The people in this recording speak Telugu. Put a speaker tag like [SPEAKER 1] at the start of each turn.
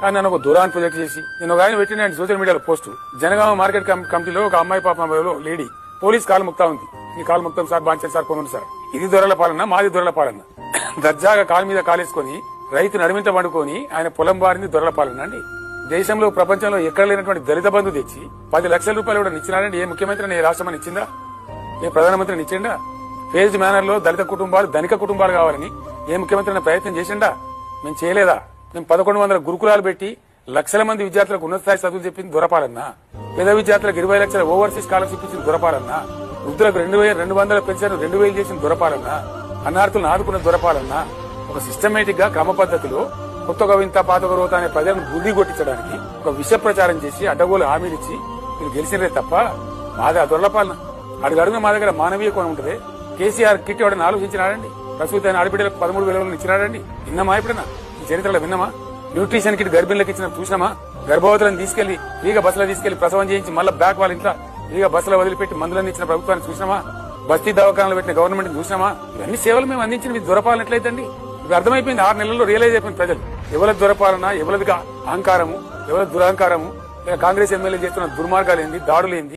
[SPEAKER 1] కానీ నన్ను ఒక దూరాన్ని ప్రొజెక్ట్ చేసి నేను ఒక ఆయన పెట్టిన సోషల్ మీడియాలో పోస్ట్ జనగామ మార్కెట్ కమిటీలో ఒక అమ్మాయి పాప లేడీ పోలీస్ కాలు ముక్తా ఉంది. నీ కాలు ముక్తాం సార్, బాంచండి సార్, కొనుండి సార్. ఇది దొరల పాలన, మాది దొరల పాలన. దర్జాగా కాలు మీద కాలేసుకొని రైతు నడిమింట పండుకొని ఆయన పొలం బారింది దొరల పాలన అండి. దేశంలో ప్రపంచంలో ఎక్కడ లేనటువంటి దళిత బంధు తెచ్చి 10 లక్షల రూపాయలు కూడా ఇచ్చినారండి. ఏ ముఖ్యమంత్రిని ఏ రాష్ట్రాన్ని ఇచ్చిందా? ఏ ప్రధానమంత్రిని ఇచ్చిండా? ఫేజ్డ్ మేనర్ లో దళిత కుటుంబాలు ధనిక కుటుంబాలు కావాలని ఏ ముఖ్యమంత్రి ప్రయత్నం చేసిండా? మేము చేయలేదా? మేము 1100 గురుకులాలు పెట్టి లక్షల మంది విద్యార్థులకు ఉన్నత స్థాయి చదువులు చెప్పింది దొరపాలన్నా? పేద విద్యార్థులకు 20 లక్షల ఓవర్సీస్ స్కాలర్షిప్ ఇచ్చింది దొరపాలన్నా? వృద్ధులకు 2200 పెన్షన్ 2000 చేసిన దొరపాలన్నా? అన్నార్థులను ఆదుకున్న దొరపాలన్నా? ఒక సిస్టమేటిక్ గా క్రమ పద్ధతిలో కొత్తగా వింత పాతక రోత అనే ప్రజలను గుడి కొట్టించడానికి ఒక విష ప్రచారం చేసి అడ్డగోలు హామీలిచ్చి మీరు గెలిచినరే తప్ప మాది ఆ దొరపాలన. అడుగడుగున మా దగ్గర మానవీయ కోణం ఉంటుంది. కేసీఆర్ కిట్ ఎవడని ఆలోచించినాడండి? ప్రస్తుత ఆడబిడ్డలకు 13,000 ఇచ్చినాడండి? విన్నామా? ఎప్పుడైనా ఈ చరిత్రలో విన్నామా? న్యూట్రిషన్ కిట్ గర్భిణులకు ఇచ్చిన చూసినామా? గర్భవతులను తీసుకెళ్లి ఫ్రీగా బస్సులో తీసుకెళ్లి ప్రసవం చేయించి మళ్ళీ బ్యాక్ వాళ్ళ ఇంట్లో ఫ్రీగా బస్సులో వదిలిపెట్టి మందులను ఇచ్చిన ప్రభుత్వాన్ని చూసినామా? బస్తీ దవాఖానాలు పెట్టిన గవర్నమెంట్ చూసినామా? ఇవన్నీ సేవలు మేము అందించిన మీ దొరపాలన ఎట్లయితండి? ఇవి అర్థమైపోయింది. 6 నెలల్లో రియలైజ్ అయిపోయింది ప్రజలు. ఎవరి దొరపాలన, ఎవరిదిగా అహంకారము, ఎవరి దురహంకారము, కాంగ్రెస్ ఎమ్మెల్యే చేస్తున్న దుర్మార్గాలు ఏంది, దాడులేంది,